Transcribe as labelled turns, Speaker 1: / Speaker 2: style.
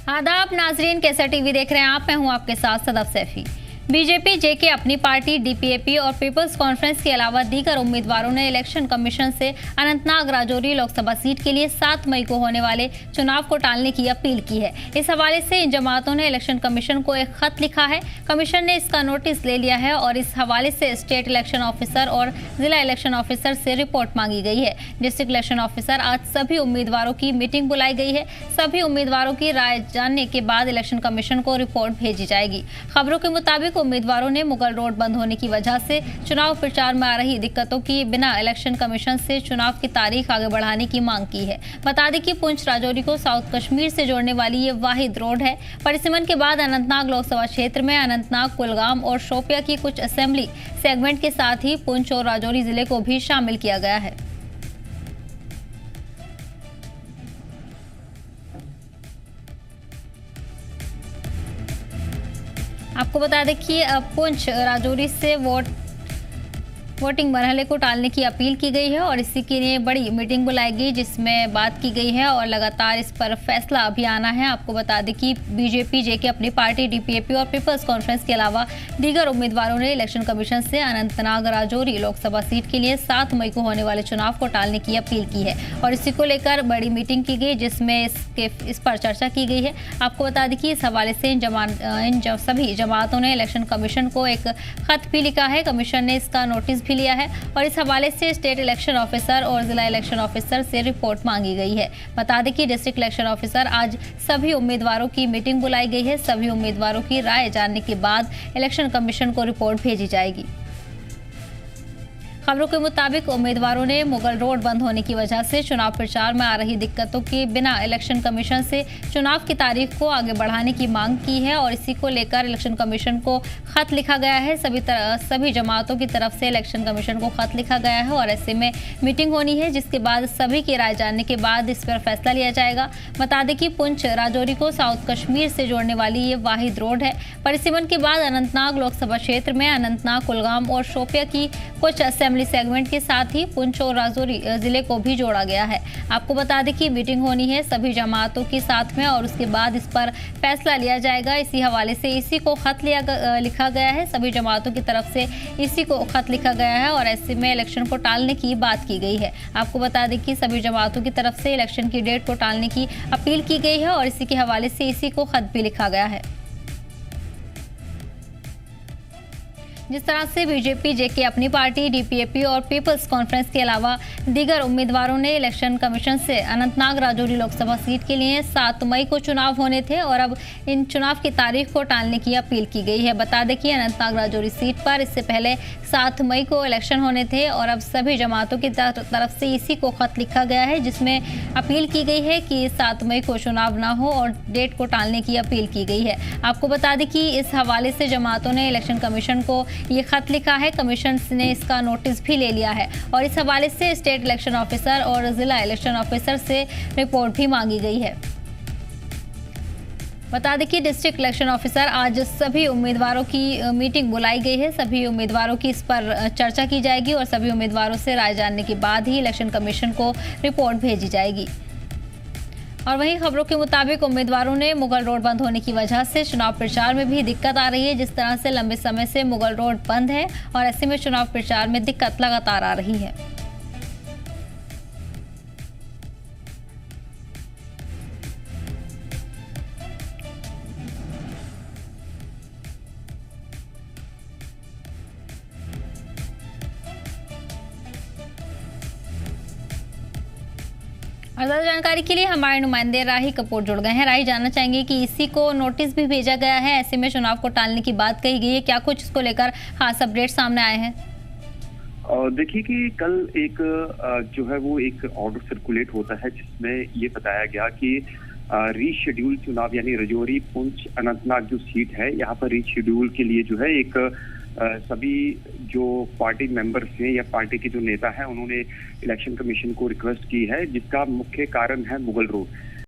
Speaker 1: आदाब नाजरीन, कैसा टीवी देख रहे हैं आप। मैं हूं आपके साथ सदफ सैफी। बीजेपी जेके अपनी पार्टी डीपीएपी और पीपल्स कॉन्फ्रेंस के अलावा दीगर उम्मीदवारों ने इलेक्शन कमीशन से अनंतनाग राजौरी लोकसभा सीट के लिए 7 मई को होने वाले चुनाव को टालने की अपील की है। इस हवाले से इन जमातों ने इलेक्शन कमीशन को एक खत लिखा है। कमीशन ने इसका नोटिस ले लिया है और इस हवाले से स्टेट इलेक्शन ऑफिसर और जिला इलेक्शन ऑफिसर से रिपोर्ट मांगी गई है। डिस्ट्रिक्ट इलेक्शन ऑफिसर आज सभी उम्मीदवारों की मीटिंग बुलाई गई है। सभी उम्मीदवारों की राय जानने के बाद इलेक्शन कमीशन को रिपोर्ट भेजी जाएगी। खबरों के मुताबिक उम्मीदवारों ने मुगल रोड बंद होने की वजह से चुनाव प्रचार में आ रही दिक्कतों की बिना इलेक्शन कमीशन से चुनाव की तारीख आगे बढ़ाने की मांग की है। बता दें कि पुंछ राजौरी को साउथ कश्मीर से जोड़ने वाली ये वाहिद रोड है। परिसीमन के बाद अनंतनाग लोकसभा क्षेत्र में अनंतनाग, कुलगाम और शोपिया की कुछ असेंबली सेगमेंट के साथ ही पुंछ और राजौरी जिले को भी शामिल किया गया है। आपको बता दें कि पुंछ राजौरी से वोटिंग मरहले को टालने की अपील की गई है और इसी के लिए बड़ी मीटिंग बुलाई गई जिसमें बात की गई है और लगातार इस पर फैसला अभी आना है। आपको बता दें कि बीजेपी जेके अपनी पार्टी डीपीएपी और पीपल्स कॉन्फ्रेंस के अलावा दीगर उम्मीदवारों ने इलेक्शन कमीशन से अनंतनाग राजौरी लोकसभा सीट के लिए 7 मई को होने वाले चुनाव को टालने की अपील की है और इसी को लेकर बड़ी मीटिंग की गई जिसमें इस पर चर्चा की गई है। आपको बता दें कि इस हवाले से इन सभी जमातों ने इलेक्शन कमीशन को एक खत भी लिखा है। कमीशन ने इसका नोटिस भी लिया है और इस हवाले से स्टेट इलेक्शन ऑफिसर और जिला इलेक्शन ऑफिसर से रिपोर्ट मांगी गई है। बता दें कि डिस्ट्रिक्ट इलेक्शन ऑफिसर आज सभी उम्मीदवारों की मीटिंग बुलाई गई है। सभी उम्मीदवारों की राय जानने के बाद इलेक्शन कमीशन को रिपोर्ट भेजी जाएगी। खबरों के मुताबिक उम्मीदवारों ने मुगल रोड बंद होने की वजह से चुनाव प्रचार में आ रही दिक्कतों के बिना इलेक्शन कमीशन से चुनाव की तारीख को आगे बढ़ाने की मांग की है और इसी को लेकर इलेक्शन कमीशन को खत लिखा गया है। सभी जमातों की तरफ से इलेक्शन कमीशन को खत लिखा गया है और ऐसे में मीटिंग होनी है जिसके बाद सभी की राय जानने के बाद इस पर फैसला लिया जाएगा। बता दें कि पुंछ राजौरी को साउथ कश्मीर से जोड़ने वाली ये वाहिद रोड है। परिसीमन के बाद अनंतनाग लोकसभा क्षेत्र में अनंतनाग, कुलगाम और शोपिया की कुछ असेंबली सेगमेंट के साथ ही पुंछ और राजौरी जिले को भी जोड़ा गया है। आपको बता दें कि मीटिंग होनी है सभी जमातों के साथ में और उसके बाद इस पर फैसला लिया जाएगा। इसी हवाले से इसी को खत लिखा गया है। सभी जमातों की तरफ से इसी को खत लिखा गया है और ऐसे में इलेक्शन को टालने की बात की गई है। आपको बता दें कि सभी जमातों की तरफ से इलेक्शन की डेट को टालने की अपील की गई है और इसी के हवाले से इसी को खत भी लिखा गया है। जिस तरह से बीजेपी जेके अपनी पार्टी डीपीएपी और पीपल्स कॉन्फ्रेंस के अलावा दीगर उम्मीदवारों ने इलेक्शन कमीशन से अनंतनाग राजौरी लोकसभा सीट के लिए 7 मई को चुनाव होने थे और अब इन चुनाव की तारीख को टालने की अपील की गई है। बता दें कि अनंतनाग राजौरी सीट पर इससे पहले 7 मई को इलेक्शन होने थे और अब सभी जमातों की तरफ से इसी को खत लिखा गया है जिसमें अपील की गई है कि 7 मई को चुनाव ना हो और डेट को टालने की अपील की गई है। आपको बता दें कि इस हवाले से जमातों ने इलेक्शन कमीशन को ये खत लिखा है। कमीशन ने इसका नोटिस भी ले लिया है और इस हवाले से स्टेट इलेक्शन ऑफिसर और जिला इलेक्शन ऑफिसर से रिपोर्ट भी मांगी गई है। बता दें कि डिस्ट्रिक्ट इलेक्शन ऑफिसर आज सभी उम्मीदवारों की मीटिंग बुलाई गई है। सभी उम्मीदवारों की इस पर चर्चा की जाएगी और सभी उम्मीदवारों से राय जानने के बाद ही इलेक्शन कमीशन को रिपोर्ट भेजी जाएगी। और वहीं खबरों के मुताबिक उम्मीदवारों ने मुगल रोड बंद होने की वजह से चुनाव प्रचार में भी दिक्कत आ रही है। जिस तरह से लंबे समय से मुगल रोड बंद है और ऐसे में चुनाव प्रचार में दिक्कत लगातार आ रही है। और ज्यादा जानकारी के लिए हमारे नुमाइंदे राही कपूर जुड़ गए हैं। राही, जानना चाहेंगे कि इसी को नोटिस भी भेजा गया है, ऐसे में चुनाव को टालने की बात कही गई है, क्या कुछ इसको लेकर खास अपडेट सामने आए हैं?
Speaker 2: देखिए कि कल एक जो है वो एक ऑर्डर सर्कुलेट होता है जिसमें ये बताया गया कि रीशेड्यूल चुनाव यानी राजौरी, पुंछ, अनंतनाग जो सीट है यहाँ पर रीशेड्यूल के लिए जो है एक सभी जो पार्टी मेंबर्स हैं या पार्टी के जो नेता हैं उन्होंने इलेक्शन कमीशन को रिक्वेस्ट की है जिसका मुख्य कारण है मुगल रोड।